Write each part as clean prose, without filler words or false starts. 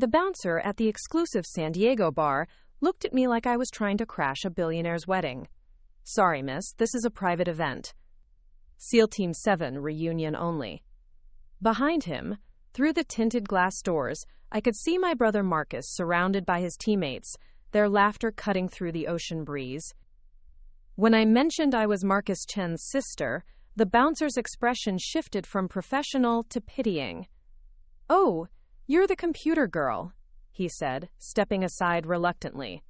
The bouncer at the exclusive San Diego bar looked at me like I was trying to crash a billionaire's wedding. Sorry, miss, this is a private event. SEAL Team 7 reunion only. Behind him, through the tinted glass doors, I could see my brother Marcus surrounded by his teammates, their laughter cutting through the ocean breeze. When I mentioned I was Marcus Chen's sister, the bouncer's expression shifted from professional to pitying. "Oh, you're the computer girl," he said, stepping aside reluctantly.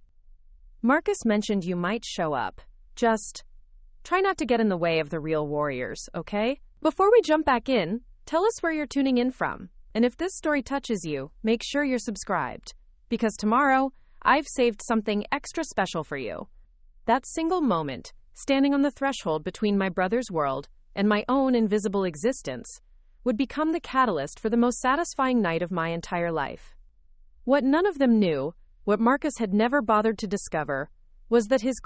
"Marcus mentioned you might show up. Just try not to get in the way of the real warriors, okay? Before we jump back in, tell us where you're tuning in from. And if this story touches you, make sure you're subscribed. Because tomorrow, I've saved something extra special for you." That single moment, standing on the threshold between my brother's world and my own invisible existence, would become the catalyst for the most satisfying night of my entire life. What none of them knew, what Marcus had never bothered to discover, was that his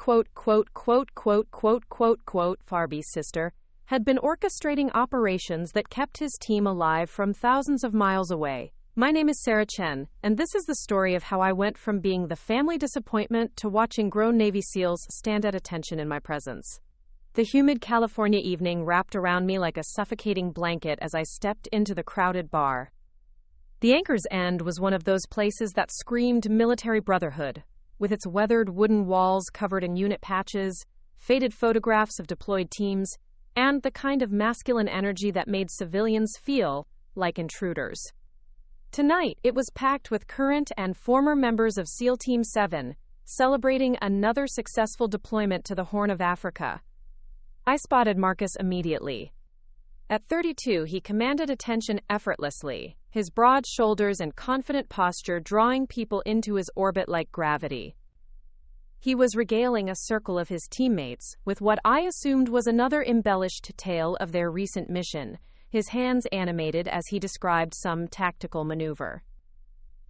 Farby sister had been orchestrating operations that kept his team alive from thousands of miles away. My name is Sarah Chen, and this is the story of how I went from being the family disappointment to watching grown Navy SEALs stand at attention in my presence. The humid California evening wrapped around me like a suffocating blanket as I stepped into the crowded bar. The Anchor's End was one of those places that screamed military brotherhood, with its weathered wooden walls covered in unit patches, faded photographs of deployed teams, and the kind of masculine energy that made civilians feel like intruders. Tonight, it was packed with current and former members of SEAL Team 7, celebrating another successful deployment to the Horn of Africa. I spotted Marcus immediately. At 32, he commanded attention effortlessly, his broad shoulders and confident posture drawing people into his orbit like gravity. He was regaling a circle of his teammates with what I assumed was another embellished tale of their recent mission, his hands animated as he described some tactical maneuver.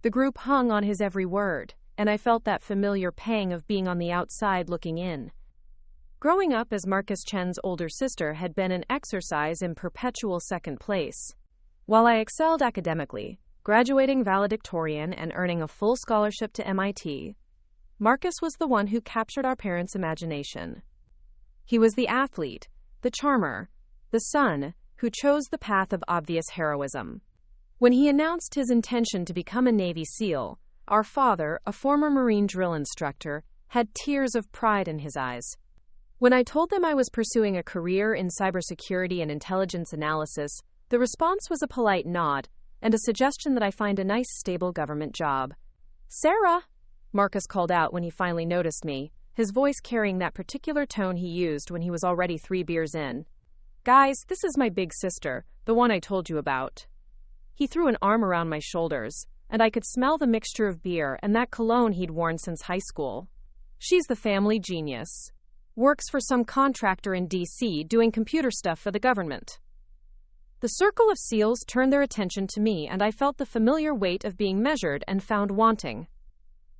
The group hung on his every word, and I felt that familiar pang of being on the outside looking in. Growing up as Marcus Chen's older sister had been an exercise in perpetual second place. While I excelled academically, graduating valedictorian and earning a full scholarship to MIT, Marcus was the one who captured our parents' imagination. He was the athlete, the charmer, the son who chose the path of obvious heroism. When he announced his intention to become a Navy SEAL, our father, a former Marine drill instructor, had tears of pride in his eyes. When I told them I was pursuing a career in cybersecurity and intelligence analysis, the response was a polite nod and a suggestion that I find a nice, stable government job. "Sarah," Marcus called out when he finally noticed me, his voice carrying that particular tone he used when he was already 3 beers in. "Guys, this is my big sister, the one I told you about." He threw an arm around my shoulders, and I could smell the mixture of beer and that cologne he'd worn since high school. "She's the family genius. Works for some contractor in D.C. doing computer stuff for the government." The circle of SEALs turned their attention to me, and I felt the familiar weight of being measured and found wanting.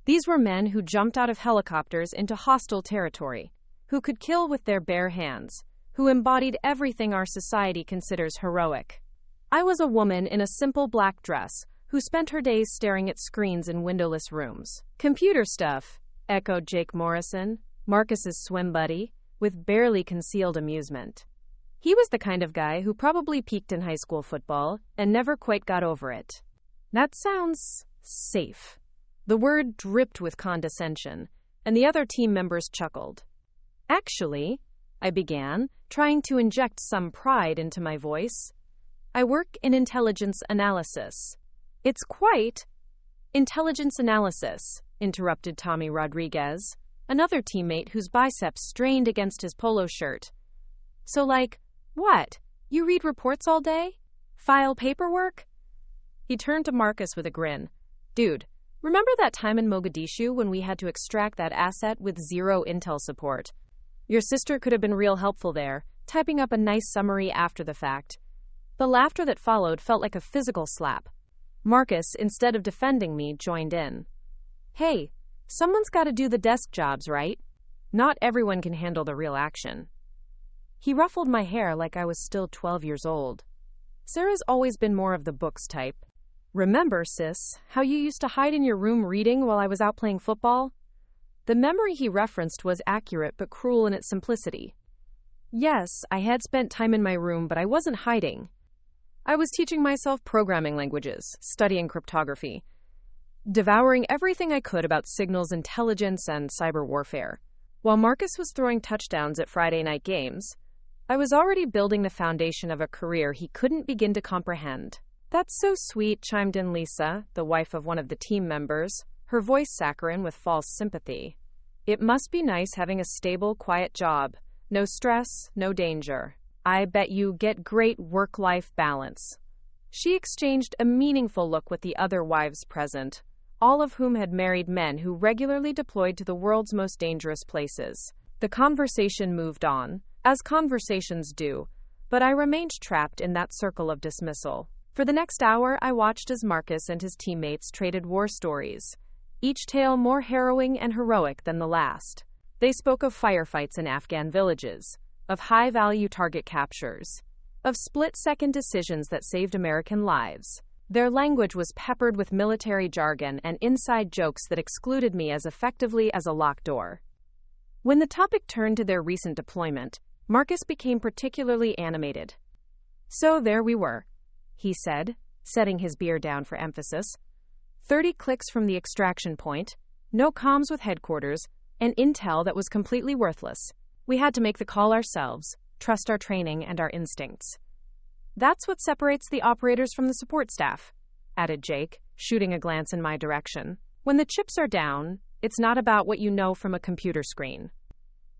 These were men who jumped out of helicopters into hostile territory, who could kill with their bare hands, who embodied everything our society considers heroic. I was a woman in a simple black dress who spent her days staring at screens in windowless rooms. "Computer stuff," echoed Jake Morrison, Marcus's swim buddy, with barely concealed amusement. He was the kind of guy who probably peaked in high school football and never quite got over it. That sounds safe. The word dripped with condescension, and the other team members chuckled. "Actually," I began, trying to inject some pride into my voice, "I work in intelligence analysis." "It's quite intelligence analysis," interrupted Tommy Rodriguez, another teammate whose biceps strained against his polo shirt. "So like, what? You read reports all day? File paperwork?" He turned to Marcus with a grin. "Dude, remember that time in Mogadishu when we had to extract that asset with zero intel support? Your sister could have been real helpful there, typing up a nice summary after the fact." The laughter that followed felt like a physical slap. Marcus, instead of defending me, joined in. "Hey, someone's got to do the desk jobs, right? Not everyone can handle the real action." He ruffled my hair like I was still 12 years old. "Sarah's always been more of the books type. Remember, sis, how you used to hide in your room reading while I was out playing football? The memory he referenced was accurate but cruel in its simplicity. Yes, I had spent time in my room, but I wasn't hiding. I was teaching myself programming languages, studying cryptography, devouring everything I could about signals intelligence and cyber warfare. While Marcus was throwing touchdowns at Friday night games, I was already building the foundation of a career he couldn't begin to comprehend. That's so sweet, chimed in Lisa, the wife of one of the team members, her voice saccharine with false sympathy. It must be nice having a stable, quiet job. No stress, no danger. I bet you get great work-life balance. She exchanged a meaningful look with the other wives present, all of whom had married men who regularly deployed to the world's most dangerous places. The conversation moved on, as conversations do, but I remained trapped in that circle of dismissal. For the next hour, I watched as Marcus and his teammates traded war stories, each tale more harrowing and heroic than the last. They spoke of firefights in Afghan villages, of high-value target captures, of split-second decisions that saved American lives. Their language was peppered with military jargon and inside jokes that excluded me as effectively as a locked door. When the topic turned to their recent deployment, Marcus became particularly animated. So there we were, he said, setting his beer down for emphasis. 30 clicks from the extraction point, no comms with headquarters, and intel that was completely worthless. We had to make the call ourselves, trust our training and our instincts. That's what separates the operators from the support staff, added Jake, shooting a glance in my direction. When the chips are down, it's not about what you know from a computer screen.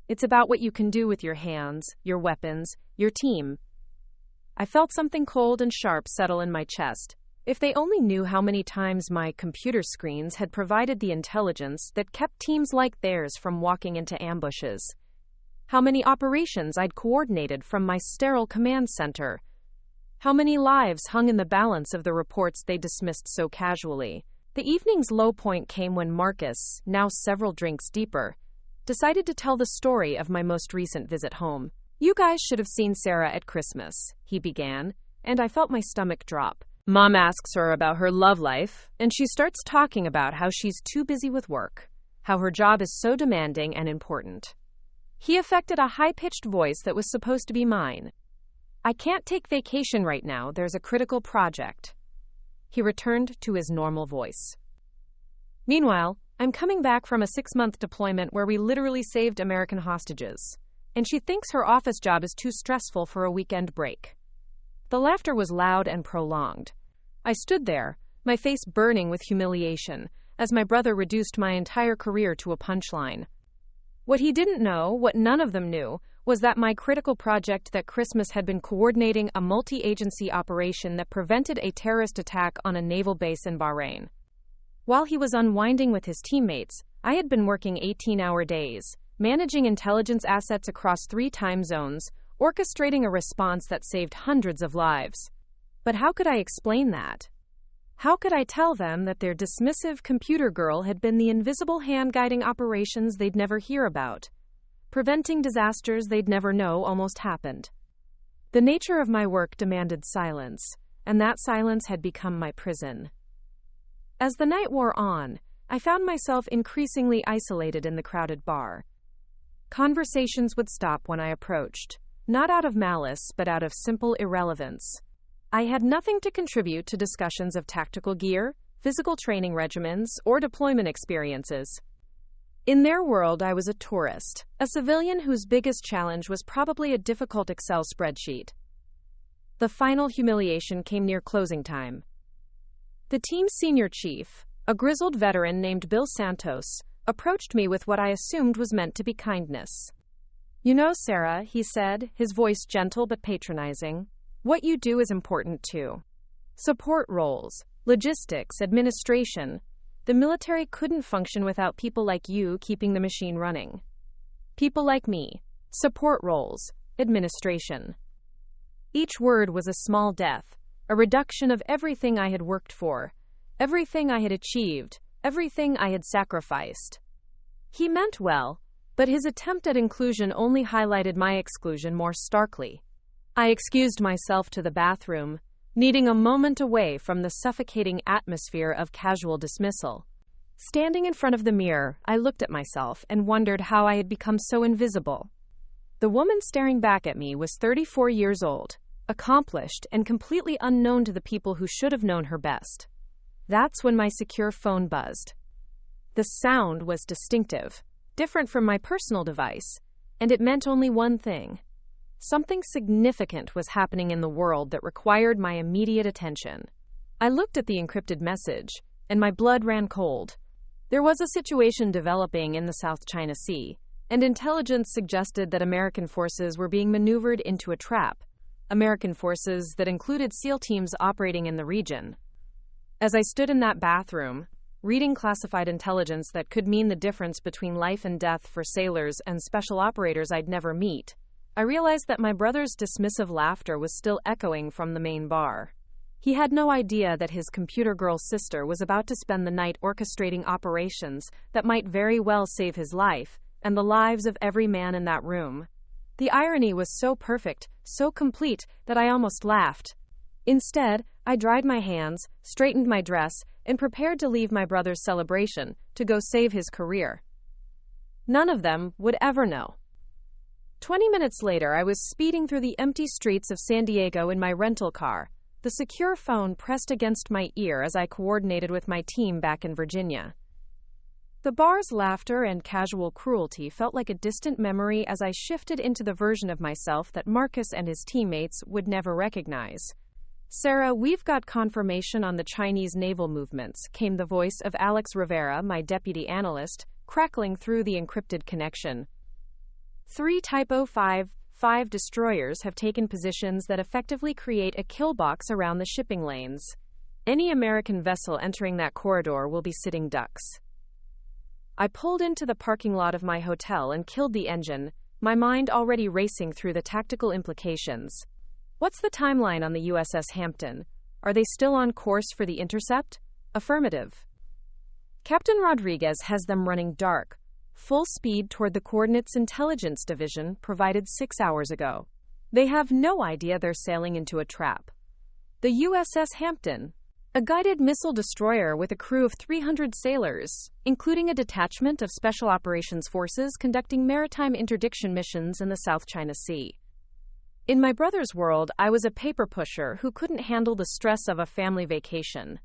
It's about what you can do with your hands, your weapons, your team. I felt something cold and sharp settle in my chest. If they only knew how many times my computer screens had provided the intelligence that kept teams like theirs from walking into ambushes. How many operations I'd coordinated from my sterile command center. How many lives hung in the balance of the reports they dismissed so casually. The evening's low point came when Marcus, now several drinks deeper, decided to tell the story of my most recent visit home. You guys should have seen Sarah at Christmas, he began, and I felt my stomach drop. Mom asks her about her love life, and she starts talking about how she's too busy with work, how her job is so demanding and important. He affected a high-pitched voice that was supposed to be mine. I can't take vacation right now, there's a critical project. He returned to his normal voice. Meanwhile, I'm coming back from a 6-month deployment where we literally saved American hostages, and she thinks her office job is too stressful for a weekend break. The laughter was loud and prolonged. I stood there, my face burning with humiliation, as my brother reduced my entire career to a punchline. What he didn't know, what none of them knew, was that my critical project that Christmas had been coordinating a multi-agency operation that prevented a terrorist attack on a naval base in Bahrain. While he was unwinding with his teammates, I had been working 18-hour days, managing intelligence assets across 3 time zones, orchestrating a response that saved hundreds of lives. But how could I explain that? How could I tell them that their dismissive computer girl had been the invisible hand guiding operations they'd never hear about, preventing disasters they'd never know almost happened? The nature of my work demanded silence, and that silence had become my prison. As the night wore on, I found myself increasingly isolated in the crowded bar. Conversations would stop when I approached, not out of malice, but out of simple irrelevance. I had nothing to contribute to discussions of tactical gear, physical training regimens, or deployment experiences. In their world, I was a tourist, a civilian whose biggest challenge was probably a difficult Excel spreadsheet. The final humiliation came near closing time. The team's senior chief, a grizzled veteran named Bill Santos, approached me with what I assumed was meant to be kindness. You know, Sarah, he said, his voice gentle but patronizing, what you do is important too. Support roles, logistics, administration. The military couldn't function without people like you keeping the machine running. People like me. Support roles, administration. Each word was a small death, a reduction of everything I had worked for, everything I had achieved, everything I had sacrificed. He meant well, but his attempt at inclusion only highlighted my exclusion more starkly. I excused myself to the bathroom, needing a moment away from the suffocating atmosphere of casual dismissal. Standing in front of the mirror, I looked at myself and wondered how I had become so invisible. The woman staring back at me was 34 years old, accomplished and completely unknown to the people who should have known her best. That's when my secure phone buzzed. The sound was distinctive, different from my personal device, and it meant only one thing. Something significant was happening in the world that required my immediate attention. I looked at the encrypted message, and my blood ran cold. There was a situation developing in the South China Sea, and intelligence suggested that American forces were being maneuvered into a trap. American forces that included SEAL teams operating in the region. As I stood in that bathroom, reading classified intelligence that could mean the difference between life and death for sailors and special operators I'd never meet, I realized that my brother's dismissive laughter was still echoing from the main bar. He had no idea that his computer girl sister was about to spend the night orchestrating operations that might very well save his life and the lives of every man in that room. The irony was so perfect, so complete, that I almost laughed. Instead, I dried my hands, straightened my dress, and prepared to leave my brother's celebration to go save his career. None of them would ever know. 20 minutes later, I was speeding through the empty streets of San Diego in my rental car, the secure phone pressed against my ear as I coordinated with my team back in Virginia. The bar's laughter and casual cruelty felt like a distant memory as I shifted into the version of myself that Marcus and his teammates would never recognize. "Sarah, we've got confirmation on the Chinese naval movements," came the voice of Alex Rivera, my deputy analyst, crackling through the encrypted connection. 3 Type 055 destroyers have taken positions that effectively create a kill box around the shipping lanes. Any American vessel entering that corridor will be sitting ducks. I pulled into the parking lot of my hotel and killed the engine, my mind already racing through the tactical implications. What's the timeline on the USS Hampton? Are they still on course for the intercept? Affirmative. Captain Rodriguez has them running dark, full speed toward the Coordinates Intelligence Division provided 6 hours ago. They have no idea they're sailing into a trap. The USS Hampton, a guided missile destroyer with a crew of 300 sailors, including a detachment of Special Operations Forces conducting maritime interdiction missions in the South China Sea. In my brother's world, I was a paper pusher who couldn't handle the stress of a family vacation.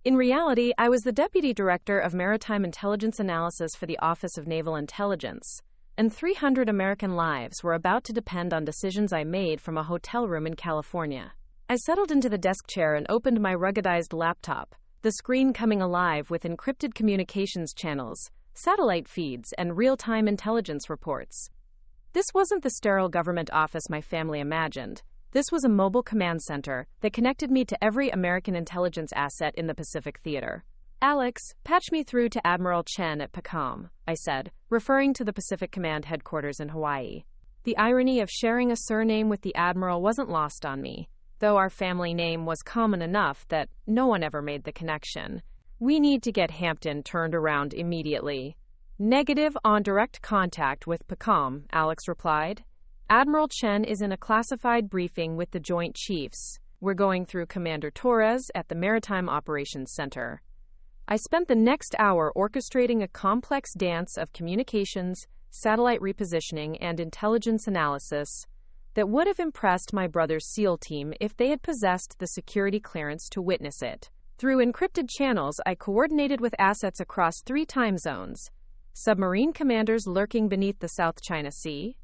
In reality, I was the Deputy Director of Maritime Intelligence Analysis for the Office of Naval Intelligence, and 300 American lives were about to depend on decisions I made from a hotel room in California. I settled into the desk chair and opened my ruggedized laptop, the screen coming alive with encrypted communications channels, satellite feeds, and real-time intelligence reports. This wasn't the sterile government office my family imagined. This was a mobile command center that connected me to every American intelligence asset in the Pacific Theater. "Alex, patch me through to Admiral Chen at PACOM," I said, referring to the Pacific Command headquarters in Hawaii. The irony of sharing a surname with the Admiral wasn't lost on me, though our family name was common enough that no one ever made the connection. "We need to get Hampton turned around immediately." "Negative on direct contact with PACOM," Alex replied. "Admiral Chen is in a classified briefing with the Joint Chiefs. We're going through Commander Torres at the Maritime Operations Center." I spent the next hour orchestrating a complex dance of communications, satellite repositioning, and intelligence analysis that would have impressed my brother's SEAL team if they had possessed the security clearance to witness it. Through encrypted channels, I coordinated with assets across 3 time zones: submarine commanders lurking beneath the South China Sea,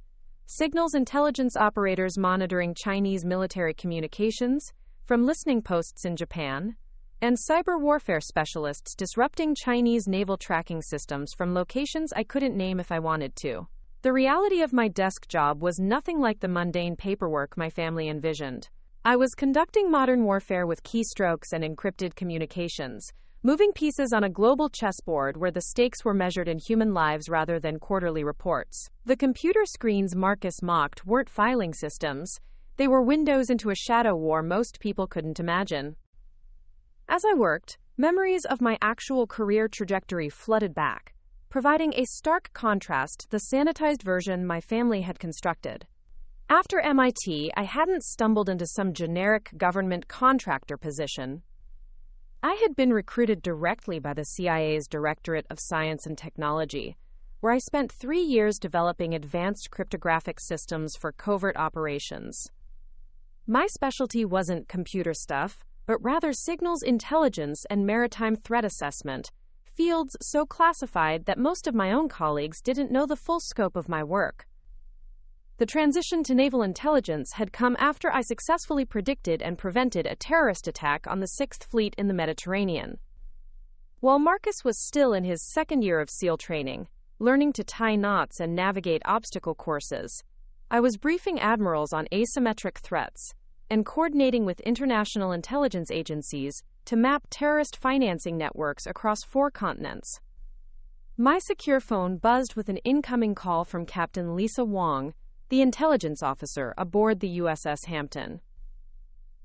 signals intelligence operators monitoring Chinese military communications from listening posts in Japan, and cyber warfare specialists disrupting Chinese naval tracking systems from locations I couldn't name if I wanted to. The reality of my desk job was nothing like the mundane paperwork my family envisioned. I was conducting modern warfare with keystrokes and encrypted communications, moving pieces on a global chessboard where the stakes were measured in human lives rather than quarterly reports. The computer screens Marcus mocked weren't filing systems. They were windows into a shadow war most people couldn't imagine. As I worked, memories of my actual career trajectory flooded back, providing a stark contrast to the sanitized version my family had constructed. After MIT, I hadn't stumbled into some generic government contractor position. I had been recruited directly by the CIA's Directorate of Science and Technology, where I spent 3 years developing advanced cryptographic systems for covert operations. My specialty wasn't computer stuff, but rather signals intelligence and maritime threat assessment, fields so classified that most of my own colleagues didn't know the full scope of my work. The transition to naval intelligence had come after I successfully predicted and prevented a terrorist attack on the 6th Fleet in the Mediterranean. While Marcus was still in his second year of SEAL training, learning to tie knots and navigate obstacle courses, I was briefing admirals on asymmetric threats and coordinating with international intelligence agencies to map terrorist financing networks across 4 continents. My secure phone buzzed with an incoming call from Captain Lisa Wong, the intelligence officer aboard the USS Hampton.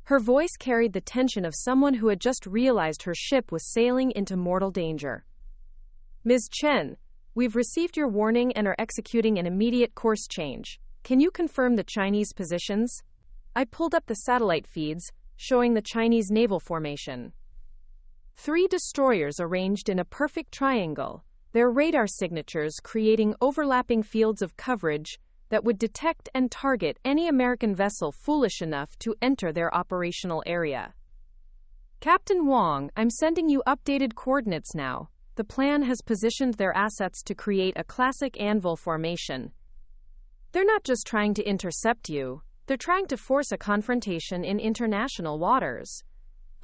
Her voice carried the tension of someone who had just realized her ship was sailing into mortal danger. "Ms. Chen, we've received your warning and are executing an immediate course change. Can you confirm the Chinese positions?" I pulled up the satellite feeds, showing the Chinese naval formation. 3 destroyers arranged in a perfect triangle, their radar signatures creating overlapping fields of coverage that would detect and target any American vessel foolish enough to enter their operational area. "Captain Wong, I'm sending you updated coordinates now. The plan has positioned their assets to create a classic anvil formation. They're not just trying to intercept you, they're trying to force a confrontation in international waters."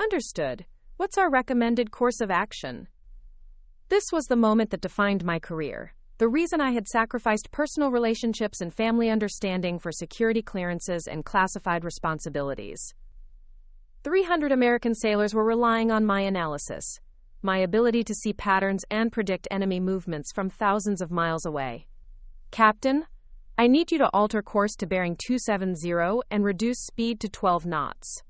"Understood. What's our recommended course of action?" This was the moment that defined my career. The reason I had sacrificed personal relationships and family understanding for security clearances and classified responsibilities. 300 American sailors were relying on my analysis, my ability to see patterns and predict enemy movements from thousands of miles away. "Captain, I need you to alter course to bearing 270 and reduce speed to 12 knots.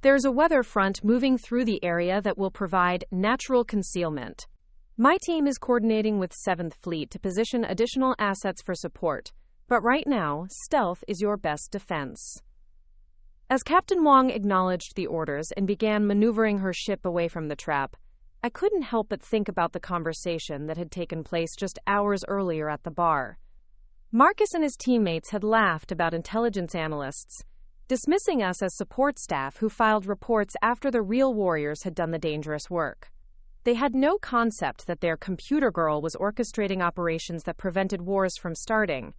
There's a weather front moving through the area that will provide natural concealment. My team is coordinating with 7th Fleet to position additional assets for support, but right now, stealth is your best defense." As Captain Wong acknowledged the orders and began maneuvering her ship away from the trap, I couldn't help but think about the conversation that had taken place just hours earlier at the bar. Marcus and his teammates had laughed about intelligence analysts, dismissing us as support staff who filed reports after the real warriors had done the dangerous work. They had no concept that their computer girl was orchestrating operations that prevented wars from starting,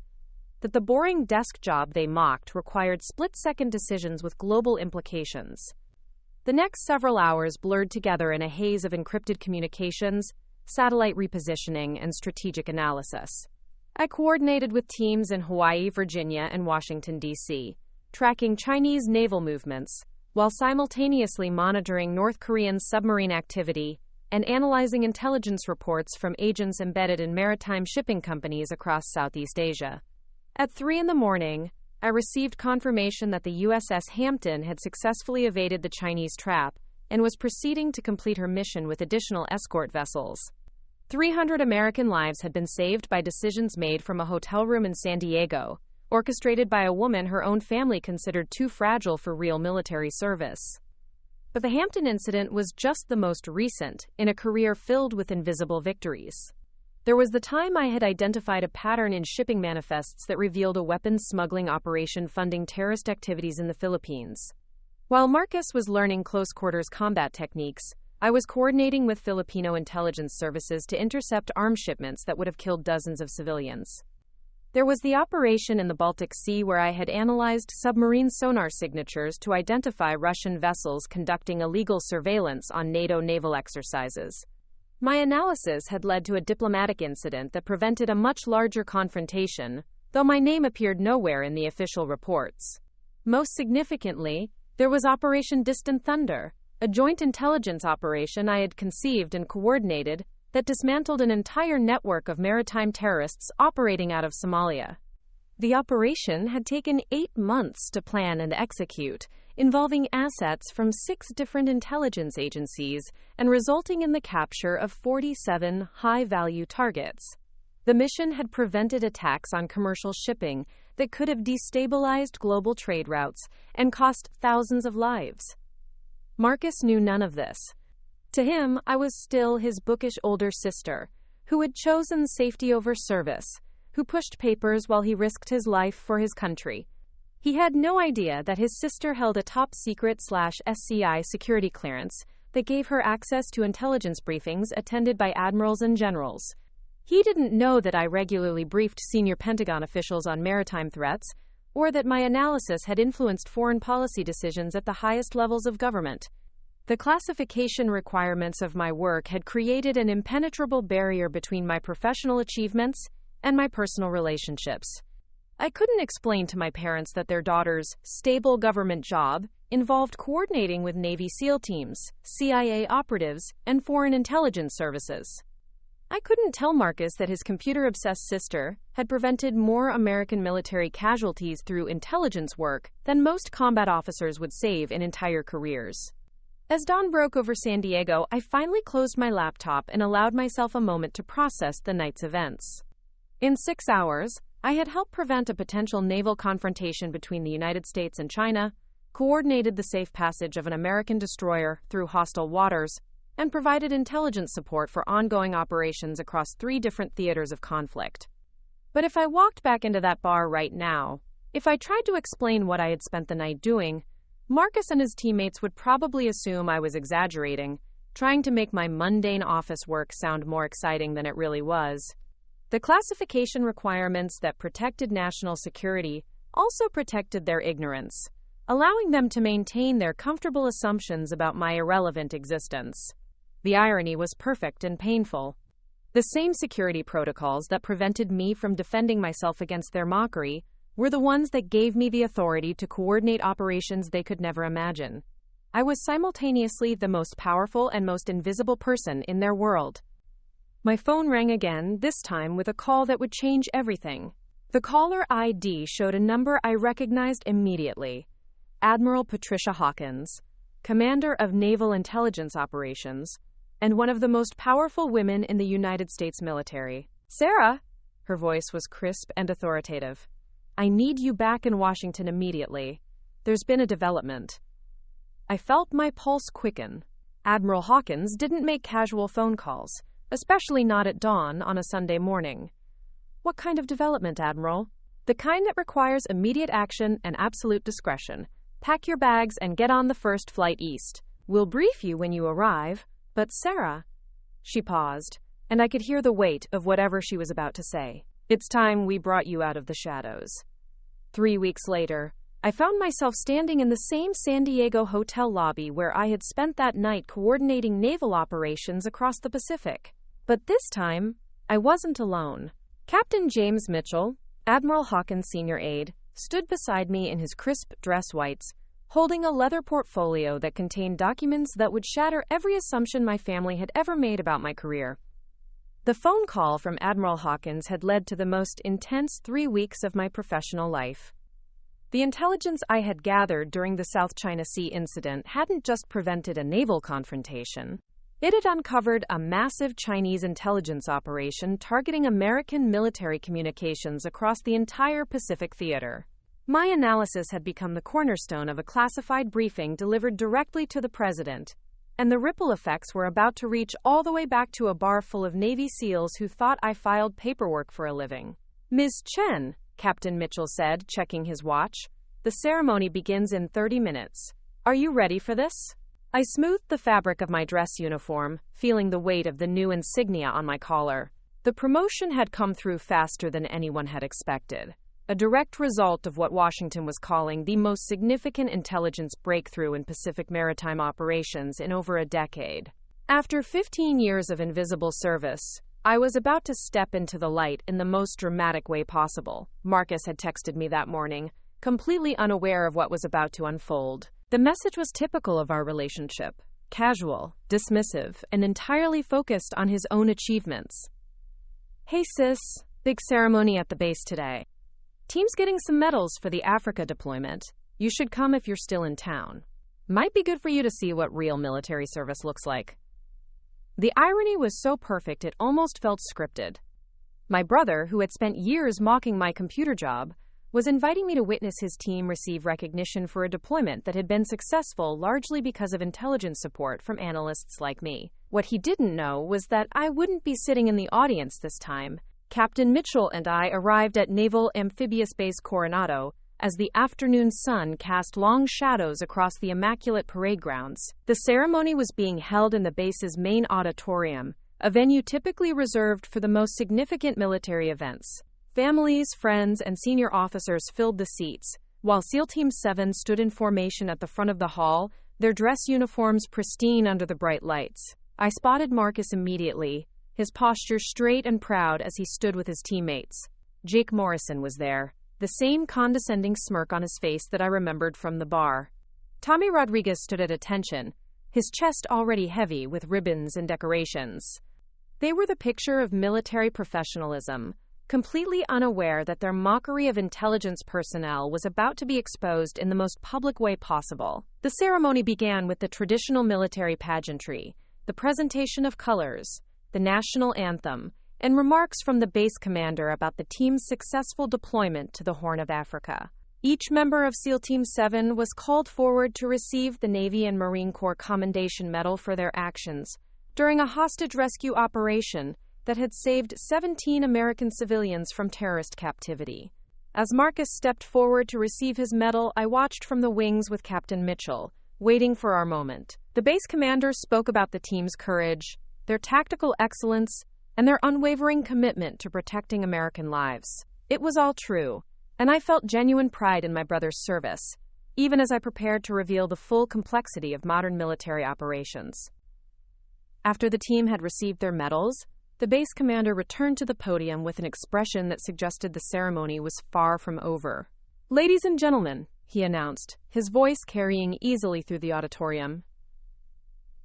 that the boring desk job they mocked required split-second decisions with global implications. The next several hours blurred together in a haze of encrypted communications, satellite repositioning, and strategic analysis. I coordinated with teams in Hawaii, Virginia, and Washington, D.C., tracking Chinese naval movements, while simultaneously monitoring North Korean submarine activity and analyzing intelligence reports from agents embedded in maritime shipping companies across Southeast Asia. At 3 a.m, I received confirmation that the USS Hampton had successfully evaded the Chinese trap and was proceeding to complete her mission with additional escort vessels. 300 American lives had been saved by decisions made from a hotel room in San Diego, orchestrated by a woman her own family considered too fragile for real military service. But the Hampton incident was just the most recent in a career filled with invisible victories. There was the time I had identified a pattern in shipping manifests that revealed a weapons smuggling operation funding terrorist activities in the Philippines. While Marcus was learning close-quarters combat techniques, I was coordinating with Filipino intelligence services to intercept arms shipments that would have killed dozens of civilians. There was the operation in the Baltic Sea where I had analyzed submarine sonar signatures to identify Russian vessels conducting illegal surveillance on NATO naval exercises. My analysis had led to a diplomatic incident that prevented a much larger confrontation, though my name appeared nowhere in the official reports. Most significantly, there was Operation Distant Thunder, a joint intelligence operation I had conceived and coordinated that dismantled an entire network of maritime terrorists operating out of Somalia. The operation had taken 8 months to plan and execute, involving assets from 6 different intelligence agencies and resulting in the capture of 47 high-value targets. The mission had prevented attacks on commercial shipping that could have destabilized global trade routes and cost thousands of lives. Marcus knew none of this. To him, I was still his bookish older sister, who had chosen safety over service, who pushed papers while he risked his life for his country. He had no idea that his sister held a top-secret/SCI security clearance that gave her access to intelligence briefings attended by admirals and generals. He didn't know that I regularly briefed senior Pentagon officials on maritime threats, or that my analysis had influenced foreign policy decisions at the highest levels of government. The classification requirements of my work had created an impenetrable barrier between my professional achievements and my personal relationships. I couldn't explain to my parents that their daughter's stable government job involved coordinating with Navy SEAL teams, CIA operatives, and foreign intelligence services. I couldn't tell Marcus that his computer-obsessed sister had prevented more American military casualties through intelligence work than most combat officers would save in entire careers. As dawn broke over San Diego, I finally closed my laptop and allowed myself a moment to process the night's events. In 6 hours, I had helped prevent a potential naval confrontation between the United States and China, coordinated the safe passage of an American destroyer through hostile waters, and provided intelligence support for ongoing operations across 3 different theaters of conflict. But if I walked back into that bar right now, if I tried to explain what I had spent the night doing, Marcus and his teammates would probably assume I was exaggerating, trying to make my mundane office work sound more exciting than it really was. The classification requirements that protected national security also protected their ignorance, allowing them to maintain their comfortable assumptions about my irrelevant existence. The irony was perfect and painful. The same security protocols that prevented me from defending myself against their mockery were the ones that gave me the authority to coordinate operations they could never imagine. I was simultaneously the most powerful and most invisible person in their world. My phone rang again, this time with a call that would change everything. The caller ID showed a number I recognized immediately. Admiral Patricia Hawkins, commander of Naval Intelligence Operations, and one of the most powerful women in the United States military. "Sarah," her voice was crisp and authoritative. "I need you back in Washington immediately. There's been a development." I felt my pulse quicken. Admiral Hawkins didn't make casual phone calls, especially not at dawn on a Sunday morning. "What kind of development, Admiral?" "The kind that requires immediate action and absolute discretion. Pack your bags and get on the first flight east. We'll brief you when you arrive." "But Sarah..." She paused, and I could hear the weight of whatever she was about to say. "It's time we brought you out of the shadows." 3 weeks later, I found myself standing in the same San Diego hotel lobby where I had spent that night coordinating naval operations across the Pacific. But this time, I wasn't alone. Captain James Mitchell, Admiral Hawkins' senior aide, stood beside me in his crisp dress whites, holding a leather portfolio that contained documents that would shatter every assumption my family had ever made about my career. The phone call from Admiral Hawkins had led to the most intense 3 weeks of my professional life. The intelligence I had gathered during the South China Sea incident hadn't just prevented a naval confrontation. It had uncovered a massive Chinese intelligence operation targeting American military communications across the entire Pacific theater. My analysis had become the cornerstone of a classified briefing delivered directly to the president, and the ripple effects were about to reach all the way back to a bar full of Navy SEALs who thought I filed paperwork for a living. "Ms. Chen," Captain Mitchell said, checking his watch, "the ceremony begins in 30 minutes. Are you ready for this?" I smoothed the fabric of my dress uniform, feeling the weight of the new insignia on my collar. The promotion had come through faster than anyone had expected, a direct result of what Washington was calling the most significant intelligence breakthrough in Pacific maritime operations in over a decade. After 15 years of invisible service, I was about to step into the light in the most dramatic way possible. Marcus had texted me that morning, completely unaware of what was about to unfold. The message was typical of our relationship, casual, dismissive, and entirely focused on his own achievements. "Hey sis, big ceremony at the base today. Team's getting some medals for the Africa deployment. You should come if you're still in town. Might be good for you to see what real military service looks like." The irony was so perfect it almost felt scripted. My brother, who had spent years mocking my computer job, was inviting me to witness his team receive recognition for a deployment that had been successful largely because of intelligence support from analysts like me. What he didn't know was that I wouldn't be sitting in the audience this time. Captain Mitchell and I arrived at Naval Amphibious Base Coronado as the afternoon sun cast long shadows across the immaculate parade grounds. The ceremony was being held in the base's main auditorium, a venue typically reserved for the most significant military events. Families, friends, and senior officers filled the seats, while SEAL Team 7 stood in formation at the front of the hall, their dress uniforms pristine under the bright lights. I spotted Marcus immediately, his posture straight and proud as he stood with his teammates. Jake Morrison was there, the same condescending smirk on his face that I remembered from the bar. Tommy Rodriguez stood at attention, his chest already heavy with ribbons and decorations. They were the picture of military professionalism, completely unaware that their mockery of intelligence personnel was about to be exposed in the most public way possible. The ceremony began with the traditional military pageantry, the presentation of colors, the national anthem, and remarks from the base commander about the team's successful deployment to the Horn of Africa. Each member of SEAL Team 7 was called forward to receive the Navy and Marine Corps Commendation Medal for their actions during a hostage rescue operation that had saved 17 American civilians from terrorist captivity. As Marcus stepped forward to receive his medal, I watched from the wings with Captain Mitchell, waiting for our moment. The base commander spoke about the team's courage, their tactical excellence, and their unwavering commitment to protecting American lives. It was all true, and I felt genuine pride in my brother's service, even as I prepared to reveal the full complexity of modern military operations. After the team had received their medals, the base commander returned to the podium with an expression that suggested the ceremony was far from over. "Ladies and gentlemen," he announced, his voice carrying easily through the auditorium,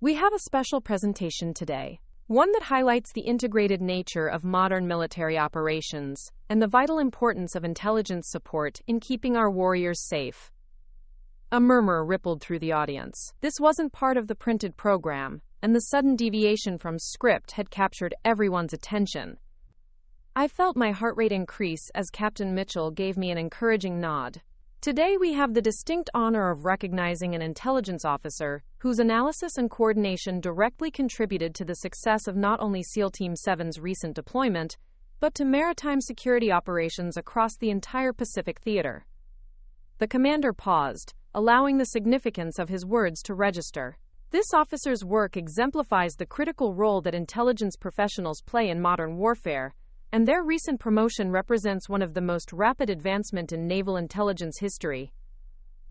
"we have a special presentation today, one that highlights the integrated nature of modern military operations and the vital importance of intelligence support in keeping our warriors safe." A murmur rippled through the audience. This wasn't part of the printed program, and the sudden deviation from script had captured everyone's attention. I felt my heart rate increase as Captain Mitchell gave me an encouraging nod. "Today we have the distinct honor of recognizing an intelligence officer whose analysis and coordination directly contributed to the success of not only SEAL Team 7's recent deployment, but to maritime security operations across the entire Pacific theater." The commander paused, allowing the significance of his words to register. This officer's work exemplifies the critical role that intelligence professionals play in modern warfare, and their recent promotion represents one of the most rapid advancements in naval intelligence history.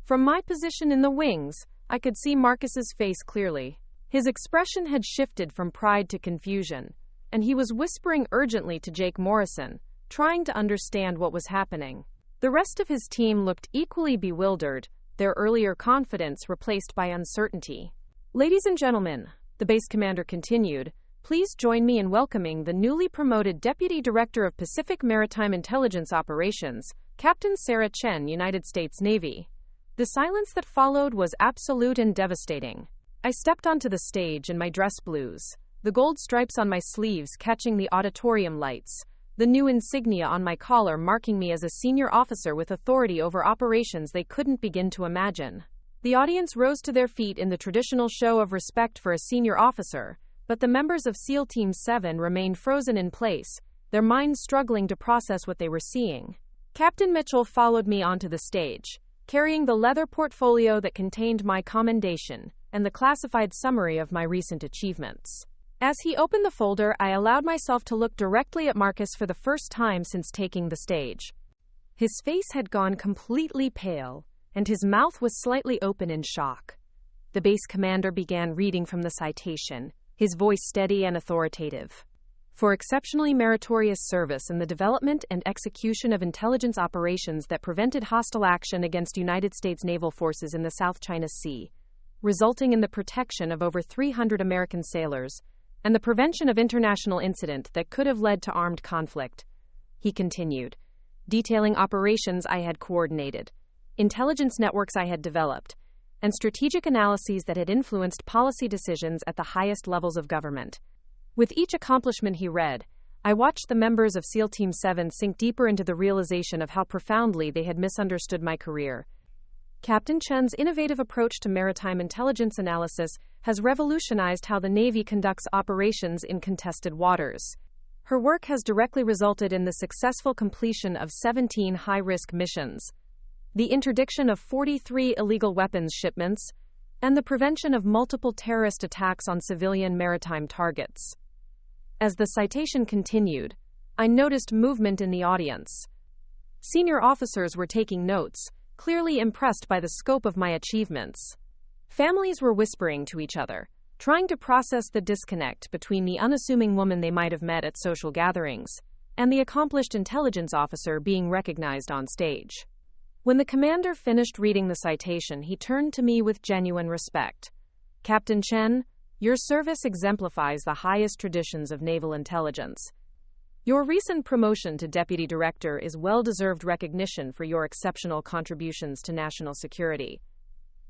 From my position in the wings, I could see Marcus's face clearly. His expression had shifted from pride to confusion, and he was whispering urgently to Jake Morrison, trying to understand what was happening. The rest of his team looked equally bewildered, their earlier confidence replaced by uncertainty. "Ladies and gentlemen," the base commander continued, "please join me in welcoming the newly promoted Deputy Director of Pacific Maritime Intelligence Operations, Captain Sarah Chen, United States Navy." The silence that followed was absolute and devastating. I stepped onto the stage in my dress blues, the gold stripes on my sleeves catching the auditorium lights, the new insignia on my collar marking me as a senior officer with authority over operations they couldn't begin to imagine. The audience rose to their feet in the traditional show of respect for a senior officer, but the members of SEAL Team 7 remained frozen in place, their minds struggling to process what they were seeing. Captain Mitchell followed me onto the stage, carrying the leather portfolio that contained my commendation and the classified summary of my recent achievements. As he opened the folder, I allowed myself to look directly at Marcus for the first time since taking the stage. His face had gone completely pale, and his mouth was slightly open in shock. The base commander began reading from the citation, his voice steady and authoritative. "For exceptionally meritorious service in the development and execution of intelligence operations that prevented hostile action against United States naval forces in the South China Sea, resulting in the protection of over 300 American sailors, and the prevention of international incident that could have led to armed conflict," he continued, detailing operations I had coordinated, intelligence networks I had developed, and strategic analyses that had influenced policy decisions at the highest levels of government. With each accomplishment he read, I watched the members of SEAL Team 7 sink deeper into the realization of how profoundly they had misunderstood my career. Captain Chen's innovative approach to maritime intelligence analysis has revolutionized how the Navy conducts operations in contested waters. Her work has directly resulted in the successful completion of 17 high-risk missions, the interdiction of 43 illegal weapons shipments, and the prevention of multiple terrorist attacks on civilian maritime targets. As the citation continued, I noticed movement in the audience. Senior officers were taking notes, clearly impressed by the scope of my achievements. Families were whispering to each other, trying to process the disconnect between the unassuming woman they might have met at social gatherings and the accomplished intelligence officer being recognized on stage. When the commander finished reading the citation, he turned to me with genuine respect. "Captain Chen, your service exemplifies the highest traditions of naval intelligence. Your recent promotion to Deputy Director is well-deserved recognition for your exceptional contributions to national security."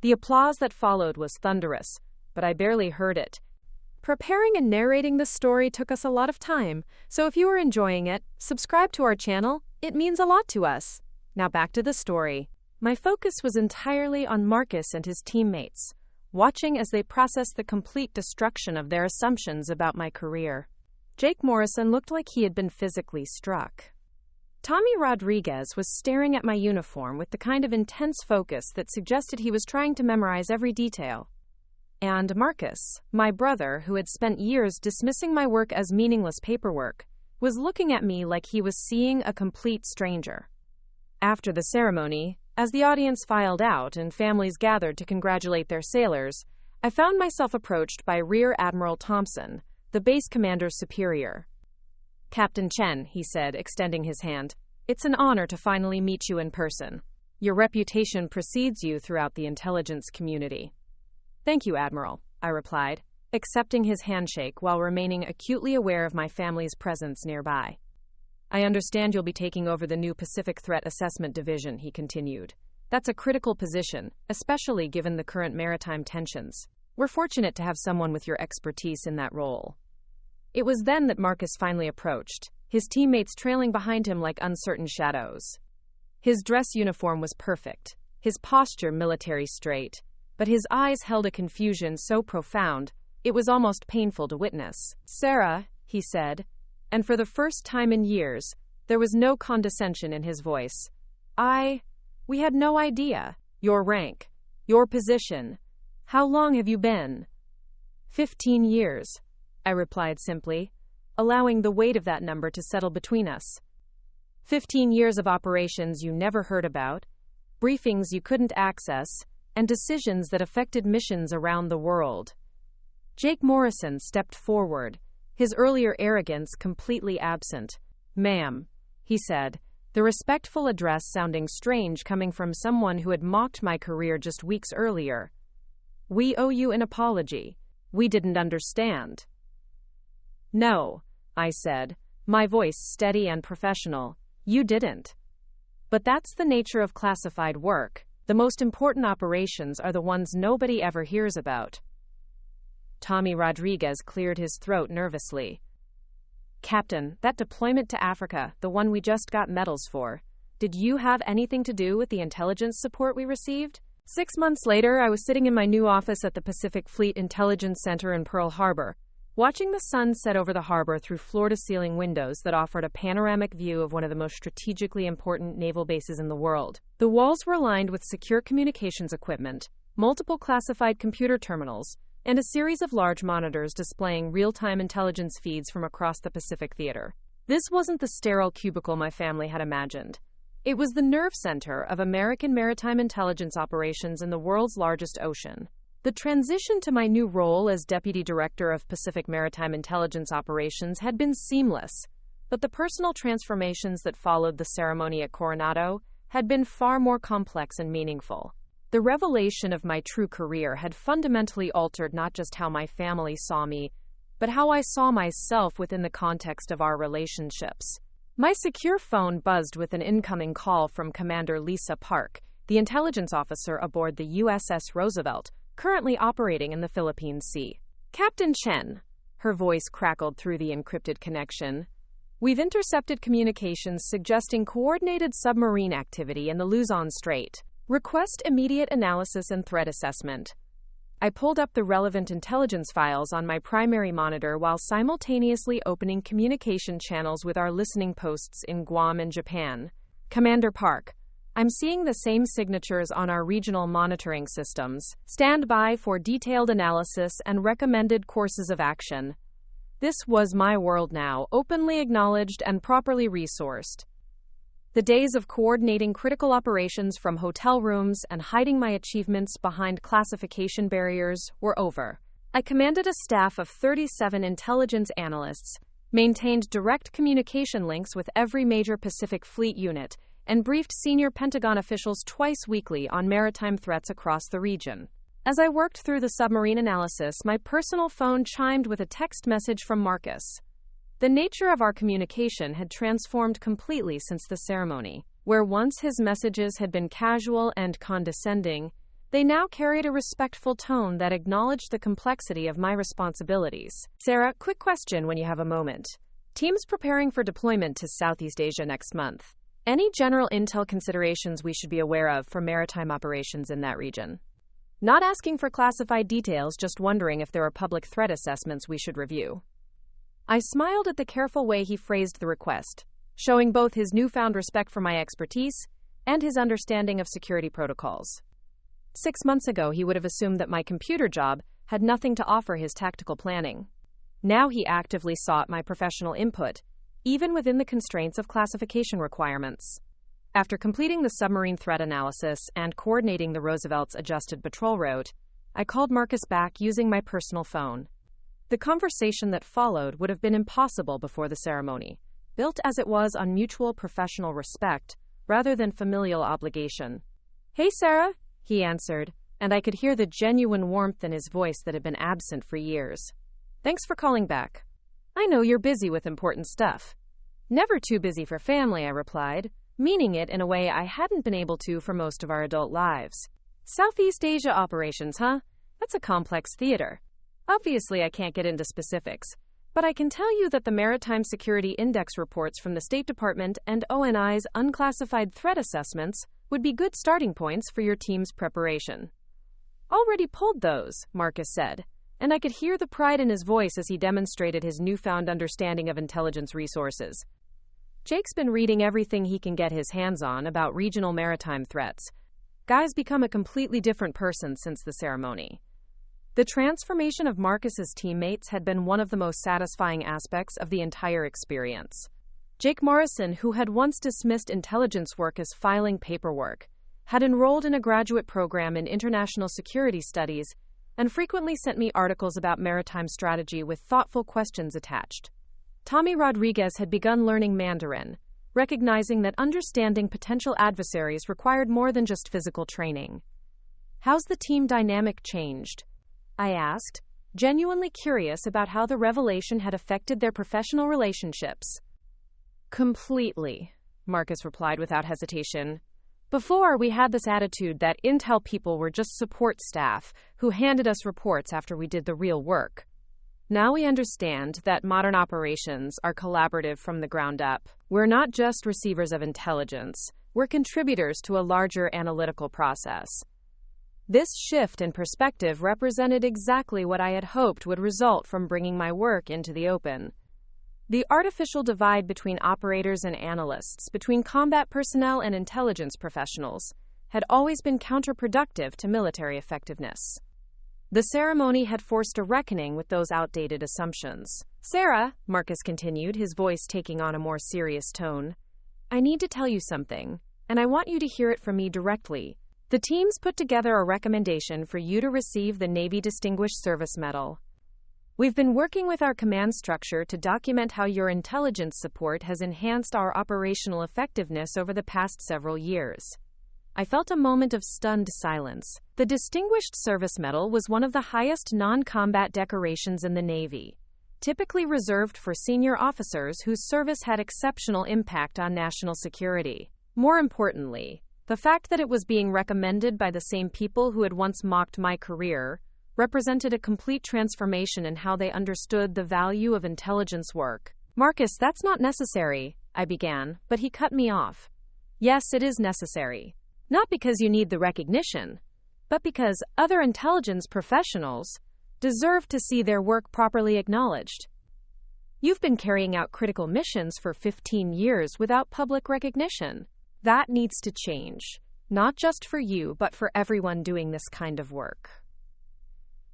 The applause that followed was thunderous, but I barely heard it. Preparing and narrating this story took us a lot of time, so if you are enjoying it, subscribe to our channel. It means a lot to us. Now back to the story. My focus was entirely on Marcus and his teammates, watching as they processed the complete destruction of their assumptions about my career. Jake Morrison looked like he had been physically struck. Tommy Rodriguez was staring at my uniform with the kind of intense focus that suggested he was trying to memorize every detail. And Marcus, my brother, who had spent years dismissing my work as meaningless paperwork, was looking at me like he was seeing a complete stranger. After the ceremony, as the audience filed out and families gathered to congratulate their sailors, I found myself approached by Rear Admiral Thompson, the base commander's superior. "Captain Chen," he said, extending his hand, "it's an honor to finally meet you in person. Your reputation precedes you throughout the intelligence community." "Thank you, Admiral," I replied, accepting his handshake while remaining acutely aware of my family's presence nearby. "I understand you'll be taking over the new Pacific Threat Assessment Division," he continued. "That's a critical position, especially given the current maritime tensions. We're fortunate to have someone with your expertise in that role." It was then that Marcus finally approached, his teammates trailing behind him like uncertain shadows. His dress uniform was perfect, his posture military straight, but his eyes held a confusion so profound, it was almost painful to witness. "Sarah," he said, and for the first time in years, there was no condescension in his voice. We had no idea. Your rank, your position. How long have you been?" 15 years, I replied simply, allowing the weight of that number to settle between us. 15 years of operations you never heard about, briefings you couldn't access, and decisions that affected missions around the world. Jake Morrison stepped forward, his earlier arrogance completely absent. "Ma'am," he said, the respectful address sounding strange coming from someone who had mocked my career just weeks earlier. "We owe you an apology. We didn't understand." "No," I said, my voice steady and professional. "You didn't. But that's the nature of classified work. The most important operations are the ones nobody ever hears about." Tommy Rodriguez cleared his throat nervously. "Captain, that deployment to Africa, the one we just got medals for, did you have anything to do with the intelligence support we received?" 6 months later, I was sitting in my new office at the Pacific Fleet Intelligence Center in Pearl Harbor, watching the sun set over the harbor through floor-to-ceiling windows that offered a panoramic view of one of the most strategically important naval bases in the world. The walls were lined with secure communications equipment, multiple classified computer terminals, and a series of large monitors displaying real-time intelligence feeds from across the Pacific theater. This wasn't the sterile cubicle my family had imagined. It was the nerve center of American maritime intelligence operations in the world's largest ocean. The transition to my new role as Deputy Director of Pacific Maritime Intelligence Operations had been seamless, but the personal transformations that followed the ceremony at Coronado had been far more complex and meaningful. The revelation of my true career had fundamentally altered not just how my family saw me, but how I saw myself within the context of our relationships. My secure phone buzzed with an incoming call from Commander Lisa Park, the intelligence officer aboard the USS Roosevelt, currently operating in the Philippine Sea. "Captain Chen," her voice crackled through the encrypted connection, We've intercepted communications suggesting coordinated submarine activity in the Luzon Strait. Request immediate analysis and threat assessment. I pulled up the relevant intelligence files on my primary monitor while simultaneously opening communication channels with our listening posts in Guam and Japan. Commander Park, I'm seeing the same signatures on our regional monitoring systems. Stand by for detailed analysis and recommended courses of action. This was my world now, openly acknowledged and properly resourced. The days of coordinating critical operations from hotel rooms and hiding my achievements behind classification barriers were over. I commanded a staff of 37 intelligence analysts, maintained direct communication links with every major Pacific Fleet unit, and briefed senior Pentagon officials twice weekly on maritime threats across the region. As I worked through the submarine analysis, my personal phone chimed with a text message from Marcus. The nature of our communication had transformed completely since the ceremony. Where once his messages had been casual and condescending, they now carried a respectful tone that acknowledged the complexity of my responsibilities. Sarah, quick question when you have a moment. Teams preparing for deployment to Southeast Asia next month. Any general intel considerations we should be aware of for maritime operations in that region? Not asking for classified details, just wondering if there are public threat assessments we should review. I smiled at the careful way he phrased the request, showing both his newfound respect for my expertise and his understanding of security protocols. 6 months ago, he would have assumed that my computer job had nothing to offer his tactical planning. Now he actively sought my professional input, even within the constraints of classification requirements. After completing the submarine threat analysis and coordinating the Roosevelt's adjusted patrol route, I called Marcus back using my personal phone. The conversation that followed would have been impossible before the ceremony, built as it was on mutual professional respect rather than familial obligation. "Hey, Sarah," he answered, and I could hear the genuine warmth in his voice that had been absent for years. "Thanks for calling back. I know you're busy with important stuff." "Never too busy for family," I replied, meaning it in a way I hadn't been able to for most of our adult lives. "Southeast Asia operations, huh? That's a complex theater. Obviously, I can't get into specifics, but I can tell you that the Maritime Security Index reports from the State Department and ONI's unclassified threat assessments would be good starting points for your team's preparation." "Already pulled those," Marcus said, and I could hear the pride in his voice as he demonstrated his newfound understanding of intelligence resources. Jake's been reading everything he can get his hands on about regional maritime threats. Guy's become a completely different person since the ceremony. The transformation of Marcus's teammates had been one of the most satisfying aspects of the entire experience. Jake Morrison, who had once dismissed intelligence work as filing paperwork, had enrolled in a graduate program in international security studies and frequently sent me articles about maritime strategy with thoughtful questions attached. Tommy Rodriguez had begun learning Mandarin, recognizing that understanding potential adversaries required more than just physical training. "How's the team dynamic changed?" I asked, genuinely curious about how the revelation had affected their professional relationships. "Completely," Marcus replied without hesitation. "Before, we had this attitude that intel people were just support staff who handed us reports after we did the real work. Now we understand that modern operations are collaborative from the ground up. We're not just receivers of intelligence, we're contributors to a larger analytical process." This shift in perspective represented exactly what I had hoped would result from bringing my work into the open. The artificial divide between operators and analysts, between combat personnel and intelligence professionals, had always been counterproductive to military effectiveness. The ceremony had forced a reckoning with those outdated assumptions. "Sarah," Marcus continued, his voice taking on a more serious tone, "I need to tell you something, and I want you to hear it from me directly. The team's put together a recommendation for you to receive the Navy Distinguished Service Medal. We've been working with our command structure to document how your intelligence support has enhanced our operational effectiveness over the past several years." I felt a moment of stunned silence. The Distinguished Service Medal was one of the highest non-combat decorations in the Navy, typically reserved for senior officers whose service had exceptional impact on national security. More importantly, the fact that it was being recommended by the same people who had once mocked my career represented a complete transformation in how they understood the value of intelligence work. Marcus, that's not necessary, I began, but he cut me off. Yes, it is necessary. Not because you need the recognition, but because other intelligence professionals deserve to see their work properly acknowledged. You've been carrying out critical missions for 15 years without public recognition. That needs to change, not just for you, but for everyone doing this kind of work.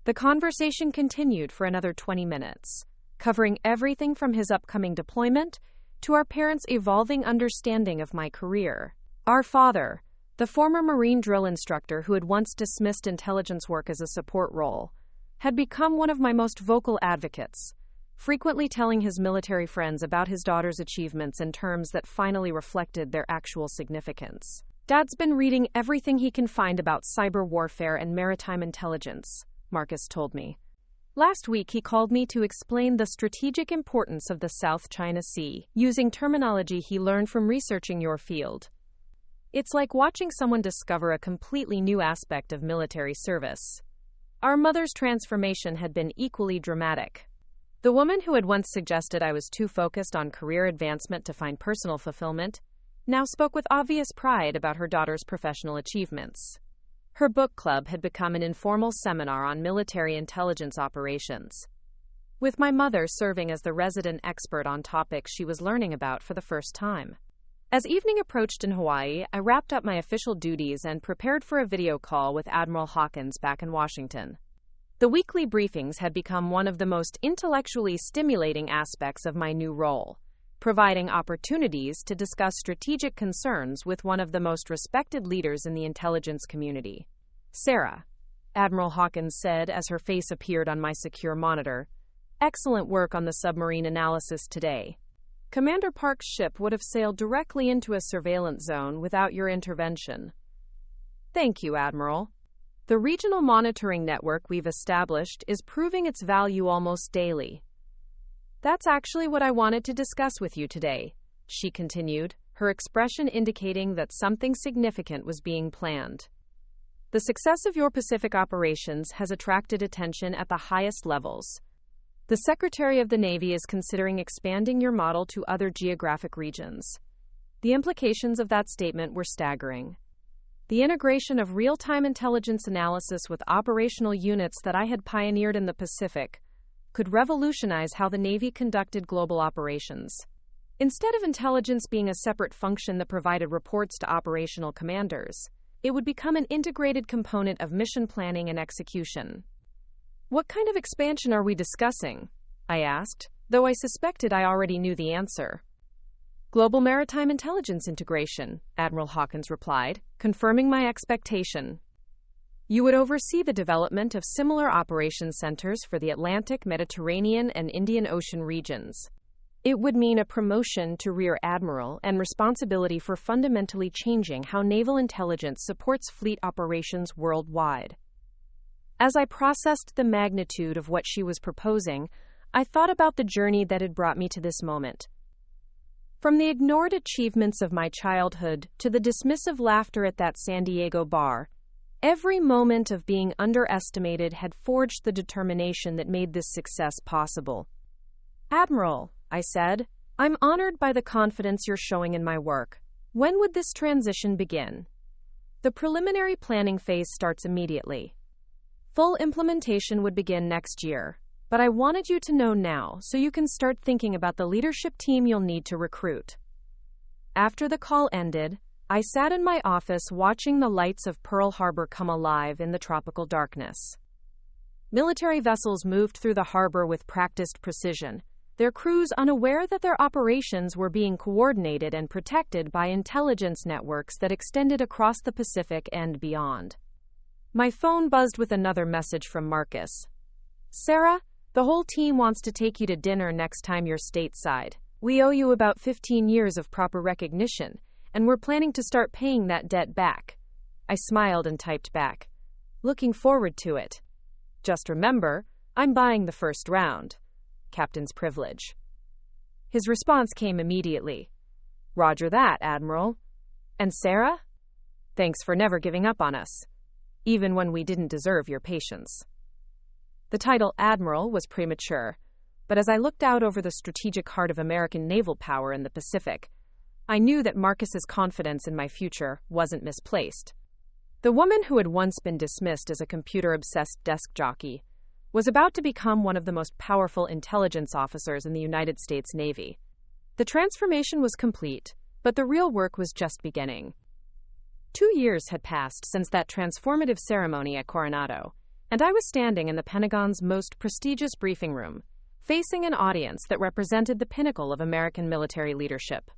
The conversation continued for another 20 minutes, covering everything from his upcoming deployment to our parents' evolving understanding of my career. Our father, the former Marine drill instructor who had once dismissed intelligence work as a support role, had become one of my most vocal advocates, frequently telling his military friends about his daughter's achievements in terms that finally reflected their actual significance. Dad's been reading everything he can find about cyber warfare and maritime intelligence, Marcus told me. Last week he called me to explain the strategic importance of the South China Sea, using terminology he learned from researching your field. It's like watching someone discover a completely new aspect of military service. Our mother's transformation had been equally dramatic. The woman who had once suggested I was too focused on career advancement to find personal fulfillment now spoke with obvious pride about her daughter's professional achievements. Her book club had become an informal seminar on military intelligence operations, with my mother serving as the resident expert on topics she was learning about for the first time. As evening approached in Hawaii, I wrapped up my official duties and prepared for a video call with Admiral Hawkins back in Washington. The weekly briefings had become one of the most intellectually stimulating aspects of my new role, providing opportunities to discuss strategic concerns with one of the most respected leaders in the intelligence community. Sarah, Admiral Hawkins said as her face appeared on my secure monitor, excellent work on the submarine analysis today. Commander Park's ship would have sailed directly into a surveillance zone without your intervention. Thank you, Admiral. The regional monitoring network we've established is proving its value almost daily. That's actually what I wanted to discuss with you today, she continued, her expression indicating that something significant was being planned. The success of your Pacific operations has attracted attention at the highest levels. The Secretary of the Navy is considering expanding your model to other geographic regions. The implications of that statement were staggering. The integration of real-time intelligence analysis with operational units that I had pioneered in the Pacific could revolutionize how the Navy conducted global operations. Instead of intelligence being a separate function that provided reports to operational commanders, it would become an integrated component of mission planning and execution. What kind of expansion are we discussing? I asked, though I suspected I already knew the answer. Global maritime intelligence integration, Admiral Hawkins replied, confirming my expectation. You would oversee the development of similar operations centers for the Atlantic, Mediterranean, and Indian Ocean regions. It would mean a promotion to Rear Admiral and responsibility for fundamentally changing how naval intelligence supports fleet operations worldwide. As I processed the magnitude of what she was proposing, I thought about the journey that had brought me to this moment. From the ignored achievements of my childhood to the dismissive laughter at that San Diego bar, every moment of being underestimated had forged the determination that made this success possible. Admiral, I said, I'm honored by the confidence you're showing in my work. When would this transition begin? The preliminary planning phase starts immediately. Full implementation would begin next year, but I wanted you to know now so you can start thinking about the leadership team you'll need to recruit. After the call ended, I sat in my office watching the lights of Pearl Harbor come alive in the tropical darkness. Military vessels moved through the harbor with practiced precision, their crews unaware that their operations were being coordinated and protected by intelligence networks that extended across the Pacific and beyond. My phone buzzed with another message from Marcus. Sarah, the whole team wants to take you to dinner next time you're stateside. We owe you about 15 years of proper recognition, and we're planning to start paying that debt back. I smiled and typed back. Looking forward to it. Just remember, I'm buying the first round. Captain's privilege. His response came immediately. Roger that, Admiral. And Sarah? Thanks for never giving up on us, even when we didn't deserve your patience. The title Admiral was premature. but as I looked out over the strategic heart of American naval power in the Pacific, I knew that Marcus's confidence in my future wasn't misplaced. The woman who had once been dismissed as a computer-obsessed desk jockey was about to become one of the most powerful intelligence officers in the United States Navy. The transformation was complete, but the real work was just beginning. 2 years had passed since that transformative ceremony at Coronado, and I was standing in the Pentagon's most prestigious briefing room, facing an audience that represented the pinnacle of American military leadership.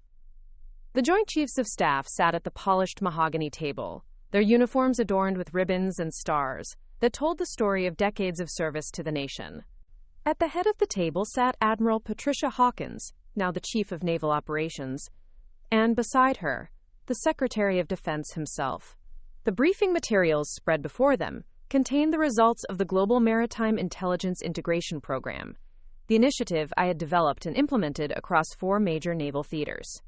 The Joint Chiefs of Staff sat at the polished mahogany table, their uniforms adorned with ribbons and stars that told the story of decades of service to the nation. At the head of the table sat Admiral Patricia Hawkins, now the Chief of Naval Operations, and beside her, the Secretary of Defense himself. The briefing materials spread before them contained the results of the Global Maritime Intelligence Integration Program, the initiative I had developed and implemented across 4 major naval theaters.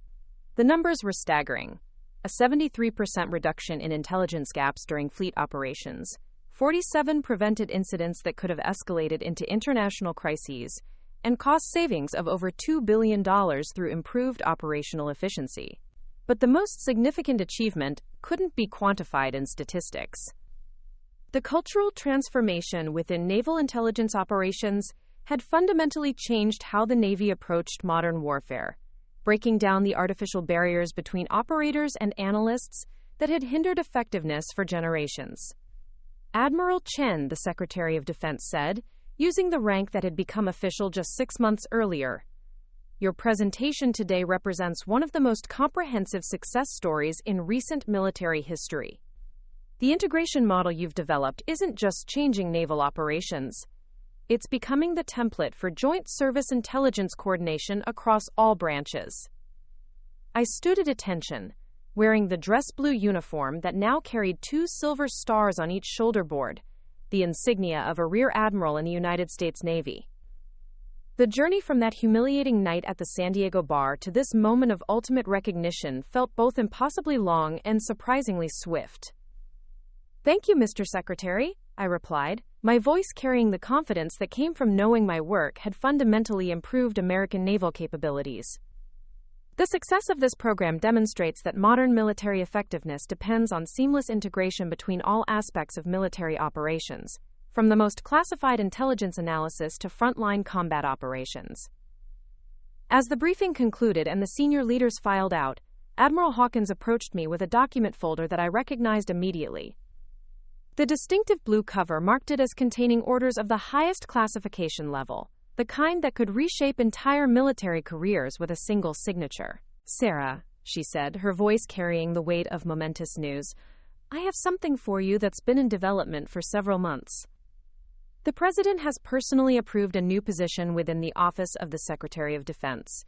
The numbers were staggering: a 73% reduction in intelligence gaps during fleet operations, 47 prevented incidents that could have escalated into international crises, and cost savings of over $2 billion through improved operational efficiency. But the most significant achievement couldn't be quantified in statistics. The cultural transformation within naval intelligence operations had fundamentally changed how the Navy approached modern warfare, breaking down the artificial barriers between operators and analysts that had hindered effectiveness for generations. Admiral Chen, the Secretary of Defense, said, using the rank that had become official just 6 months earlier, "Your presentation today represents one of the most comprehensive success stories in recent military history. The integration model you've developed isn't just changing naval operations. It's becoming the template for joint service intelligence coordination across all branches." I stood at attention, wearing the dress blue uniform that now carried 2 silver stars on each shoulder board, the insignia of a Rear Admiral in the United States Navy. The journey from that humiliating night at the San Diego bar to this moment of ultimate recognition felt both impossibly long and surprisingly swift. "Thank you, Mr. Secretary," I replied, my voice carrying the confidence that came from knowing my work had fundamentally improved American naval capabilities. The success of this program demonstrates that modern military effectiveness depends on seamless integration between all aspects of military operations, from the most classified intelligence analysis to frontline combat operations. As the briefing concluded and the senior leaders filed out, Admiral Hawkins approached me with a document folder that I recognized immediately. The distinctive blue cover marked it as containing orders of the highest classification level, the kind that could reshape entire military careers with a single signature. "Sarah," she said, her voice carrying the weight of momentous news, "I have something for you that's been in development for several months. The President has personally approved a new position within the Office of the Secretary of Defense,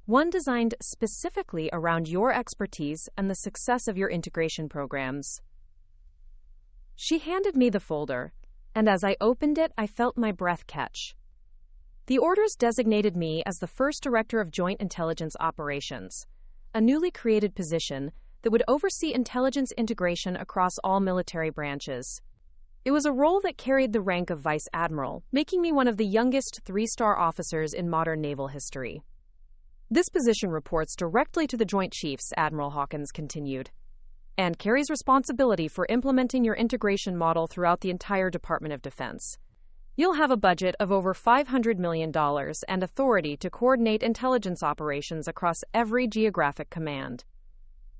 one designed specifically around your expertise and the success of your integration programs." She handed me the folder, and as I opened it, I felt my breath catch. The orders designated me as the first Director of Joint Intelligence Operations, a newly created position that would oversee intelligence integration across all military branches. It was a role that carried the rank of Vice Admiral, making me one of the youngest 3-star officers in modern naval history. "This position reports directly to the Joint Chiefs," Admiral Hawkins continued, "and carries responsibility for implementing your integration model throughout the entire Department of Defense. You'll have a budget of over $500 million and authority to coordinate intelligence operations across every geographic command."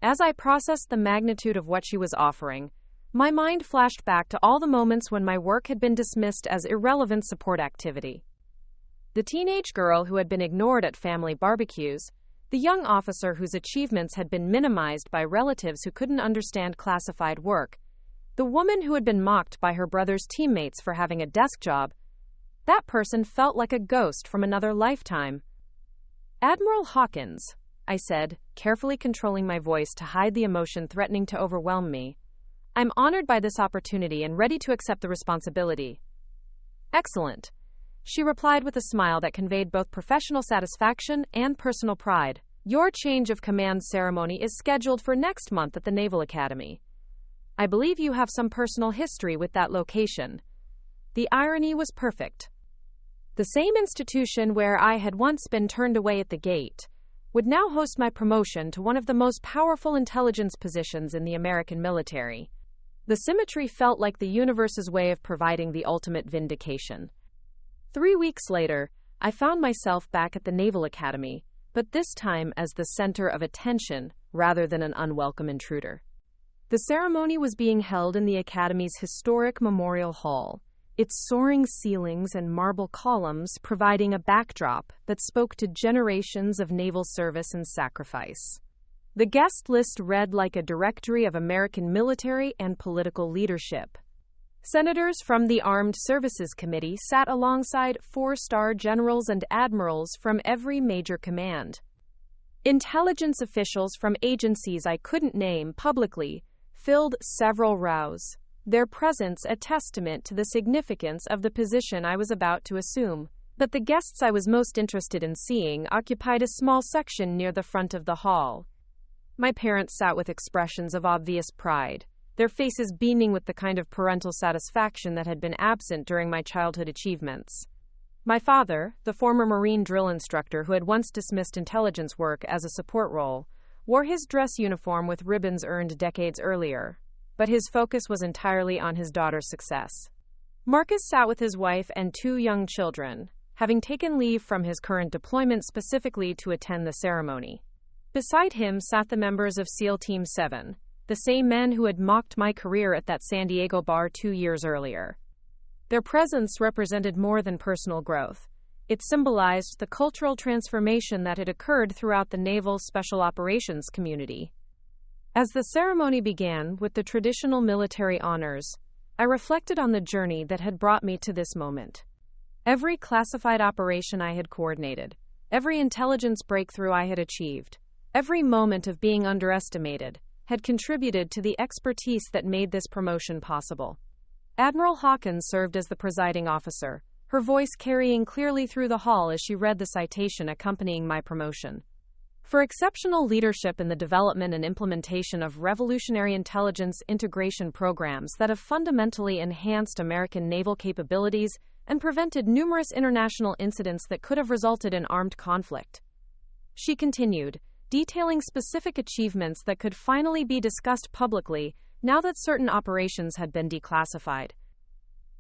As I processed the magnitude of what she was offering, my mind flashed back to all the moments when my work had been dismissed as irrelevant support activity. The teenage girl who had been ignored at family barbecues, the young officer whose achievements had been minimized by relatives who couldn't understand classified work, the woman who had been mocked by her brother's teammates for having a desk job. That person felt like a ghost from another lifetime. "Admiral Hawkins," I said, carefully controlling my voice to hide the emotion threatening to overwhelm me, "I'm honored by this opportunity and ready to accept the responsibility." "Excellent," she replied with a smile that conveyed both professional satisfaction and personal pride. "Your change of command ceremony is scheduled for next month at the Naval Academy. I believe you have some personal history with that location." The irony was perfect. The same institution where I had once been turned away at the gate would now host my promotion to one of the most powerful intelligence positions in the American military. The symmetry felt like the universe's way of providing the ultimate vindication. 3 weeks later, I found myself back at the Naval Academy, but this time as the center of attention rather than an unwelcome intruder. The ceremony was being held in the Academy's historic Memorial Hall, its soaring ceilings and marble columns providing a backdrop that spoke to generations of naval service and sacrifice. The guest list read like a directory of American military and political leadership. Senators from the Armed Services Committee sat alongside 4-star generals and admirals from every major command. Intelligence officials from agencies I couldn't name publicly filled several rows, their presence a testament to the significance of the position I was about to assume. But the guests I was most interested in seeing occupied a small section near the front of the hall. My parents sat with expressions of obvious pride, their faces beaming with the kind of parental satisfaction that had been absent during my childhood achievements. My father, the former Marine drill instructor who had once dismissed intelligence work as a support role, wore his dress uniform with ribbons earned decades earlier, but his focus was entirely on his daughter's success. Marcus sat with his wife and 2 young children, having taken leave from his current deployment specifically to attend the ceremony. Beside him sat the members of SEAL Team 7, the same men who had mocked my career at that San Diego bar 2 years earlier. Their presence represented more than personal growth. It symbolized the cultural transformation that had occurred throughout the Naval Special Operations community. As the ceremony began with the traditional military honors, I reflected on the journey that had brought me to this moment. Every classified operation I had coordinated, every intelligence breakthrough I had achieved, every moment of being underestimated, had contributed to the expertise that made this promotion possible. Admiral Hawkins served as the presiding officer, her voice carrying clearly through the hall as she read the citation accompanying my promotion. For exceptional leadership in the development and implementation of revolutionary intelligence integration programs that have fundamentally enhanced American naval capabilities and prevented numerous international incidents that could have resulted in armed conflict. She continued, detailing specific achievements that could finally be discussed publicly now that certain operations had been declassified.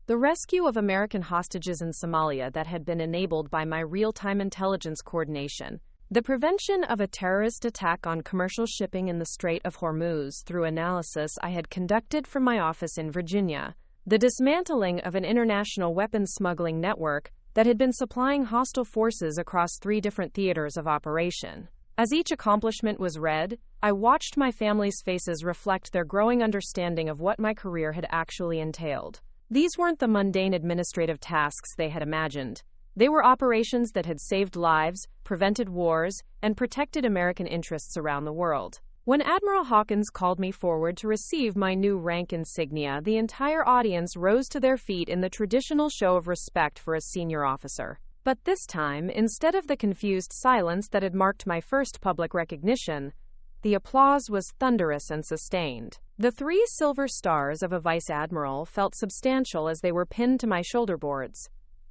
The rescue of American hostages in Somalia that had been enabled by my real-time intelligence coordination, the prevention of a terrorist attack on commercial shipping in the Strait of Hormuz through analysis I had conducted from my office in Virginia, the dismantling of an international weapons smuggling network that had been supplying hostile forces across 3 different theaters of operation. As each accomplishment was read, I watched my family's faces reflect their growing understanding of what my career had actually entailed. These weren't the mundane administrative tasks they had imagined. They were operations that had saved lives, prevented wars, and protected American interests around the world. When Admiral Hawkins called me forward to receive my new rank insignia, the entire audience rose to their feet in the traditional show of respect for a senior officer. But this time, instead of the confused silence that had marked my first public recognition, the applause was thunderous and sustained. The 3 silver stars of a vice admiral felt substantial as they were pinned to my shoulder boards,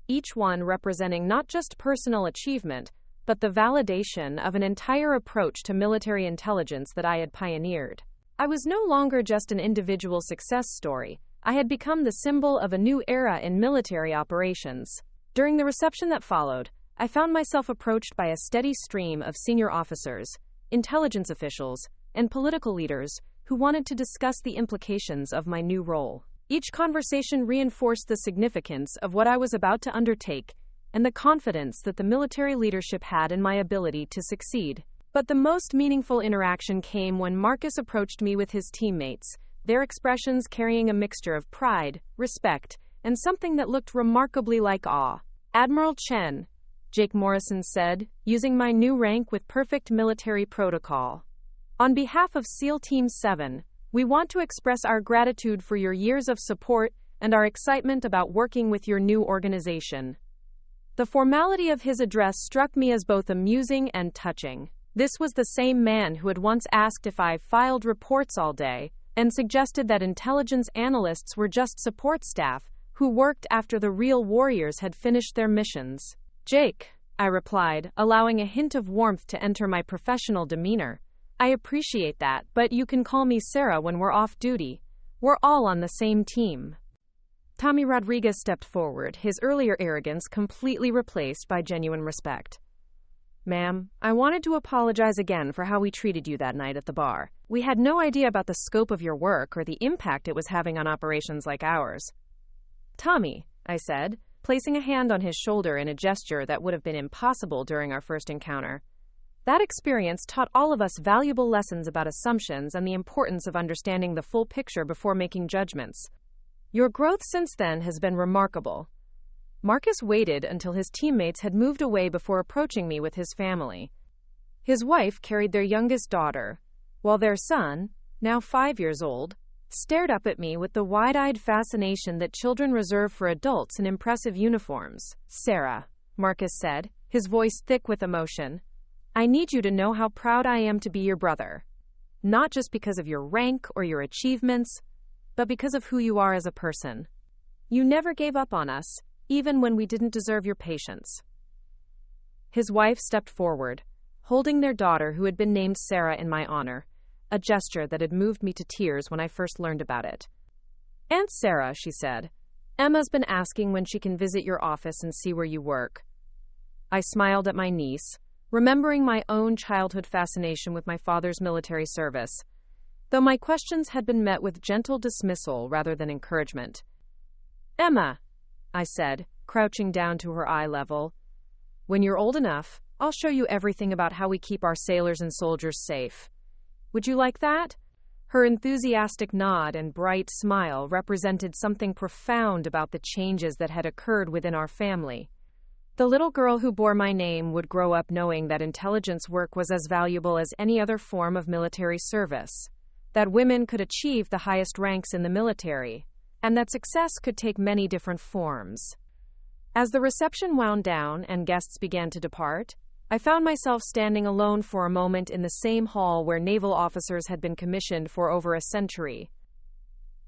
each one representing not just personal achievement, but the validation of an entire approach to military intelligence that I had pioneered. I was no longer just an individual success story. I had become the symbol of a new era in military operations. During the reception that followed, I found myself approached by a steady stream of senior officers, intelligence officials, and political leaders who wanted to discuss the implications of my new role. Each conversation reinforced the significance of what I was about to undertake and the confidence that the military leadership had in my ability to succeed. But the most meaningful interaction came when Marcus approached me with his teammates, their expressions carrying a mixture of pride, respect, and something that looked remarkably like awe. "Admiral Chen," Jake Morrison said, using my new rank with perfect military protocol. "On behalf of SEAL Team 7, we want to express our gratitude for your years of support and our excitement about working with your new organization." The formality of his address struck me as both amusing and touching. This was the same man who had once asked if I filed reports all day and suggested that intelligence analysts were just support staff, who worked after the real warriors had finished their missions. Jake, I replied, allowing a hint of warmth to enter my professional demeanor. I appreciate that, but you can call me Sarah when we're off duty. We're all on the same team. Tommy Rodriguez stepped forward, his earlier arrogance completely replaced by genuine respect. Ma'am, I wanted to apologize again for how we treated you that night at the bar. We had no idea about the scope of your work or the impact it was having on operations like ours. Tommy, I said, placing a hand on his shoulder in a gesture that would have been impossible during our first encounter. That experience taught all of us valuable lessons about assumptions and the importance of understanding the full picture before making judgments. Your growth since then has been remarkable. Marcus waited until his teammates had moved away before approaching me with his family. His wife carried their youngest daughter, while their son, now 5 years old, stared up at me with the wide-eyed fascination that children reserve for adults in impressive uniforms. Sarah, Marcus said, his voice thick with emotion, I need you to know how proud I am to be your brother. Not just because of your rank or your achievements, but because of who you are as a person. You never gave up on us, even when we didn't deserve your patience. His wife stepped forward, holding their daughter who had been named Sarah in my honor, a gesture that had moved me to tears when I first learned about it. Aunt Sarah, she said, Emma's been asking when she can visit your office and see where you work. I smiled at my niece, remembering my own childhood fascination with my father's military service, though my questions had been met with gentle dismissal rather than encouragement. Emma, I said, crouching down to her eye level, when you're old enough, I'll show you everything about how we keep our sailors and soldiers safe. Would you like that? Her enthusiastic nod and bright smile represented something profound about the changes that had occurred within our family. The little girl who bore my name would grow up knowing that intelligence work was as valuable as any other form of military service, that women could achieve the highest ranks in the military, and that success could take many different forms. As the reception wound down and guests began to depart, I found myself standing alone for a moment in the same hall where naval officers had been commissioned for over a century.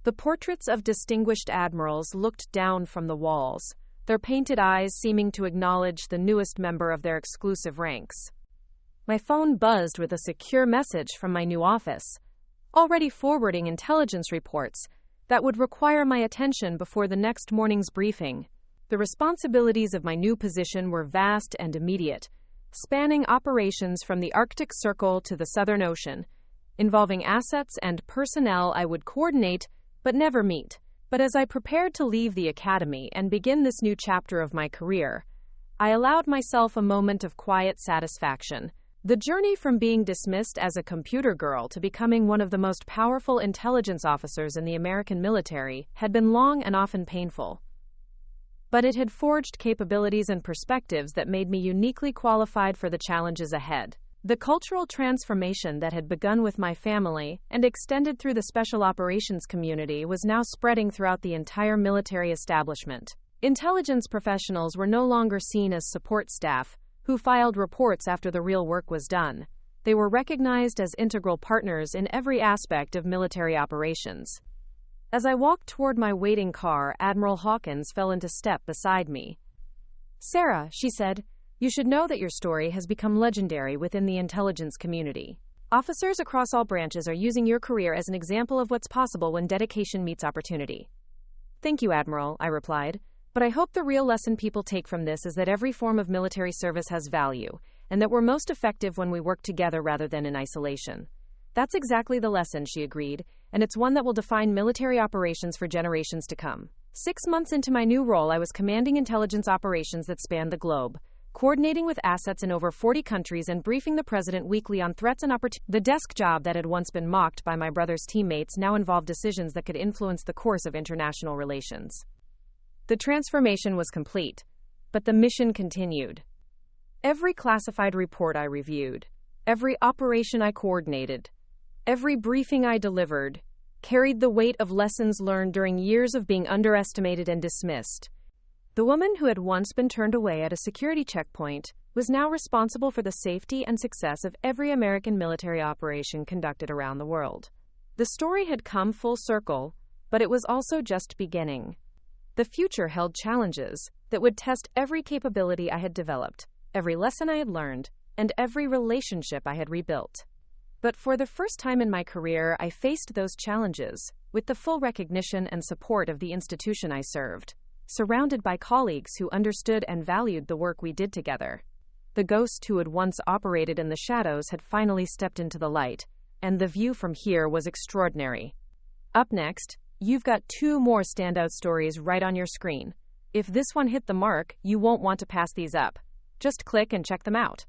The portraits of distinguished admirals looked down from the walls, their painted eyes seeming to acknowledge the newest member of their exclusive ranks. My phone buzzed with a secure message from my new office, already forwarding intelligence reports that would require my attention before the next morning's briefing. The responsibilities of my new position were vast and immediate, spanning operations from the Arctic Circle to the Southern Ocean, involving assets and personnel I would coordinate but never meet. But as I prepared to leave the academy and begin this new chapter of my career, I allowed myself a moment of quiet satisfaction. The journey from being dismissed as a computer girl to becoming one of the most powerful intelligence officers in the American military had been long and often painful. But it had forged capabilities and perspectives that made me uniquely qualified for the challenges ahead. The cultural transformation that had begun with my family and extended through the special operations community was now spreading throughout the entire military establishment. Intelligence professionals were no longer seen as support staff who filed reports after the real work was done. They were recognized as integral partners in every aspect of military operations. As I walked toward my waiting car, Admiral Hawkins fell into step beside me. Sarah, she said, you should know that your story has become legendary within the intelligence community. Officers across all branches are using your career as an example of what's possible when dedication meets opportunity. Thank you, Admiral, I replied, but I hope the real lesson people take from this is that every form of military service has value, and that we're most effective when we work together rather than in isolation. That's exactly the lesson, she agreed, and it's one that will define military operations for generations to come. 6 months into my new role, I was commanding intelligence operations that spanned the globe, coordinating with assets in over 40 countries and briefing the president weekly on threats and opportunities. The desk job that had once been mocked by my brother's teammates now involved decisions that could influence the course of international relations. The transformation was complete, but the mission continued. Every classified report I reviewed, every operation I coordinated, every briefing I delivered, carried the weight of lessons learned during years of being underestimated and dismissed. The woman who had once been turned away at a security checkpoint was now responsible for the safety and success of every American military operation conducted around the world. The story had come full circle, but it was also just beginning. The future held challenges that would test every capability I had developed, every lesson I had learned, and every relationship I had rebuilt. But for the first time in my career, I faced those challenges with the full recognition and support of the institution I served, surrounded by colleagues who understood and valued the work we did together. The ghost who had once operated in the shadows had finally stepped into the light, and the view from here was extraordinary. Up next, you've got 2 more standout stories right on your screen. If this one hit the mark, you won't want to pass these up. Just click and check them out.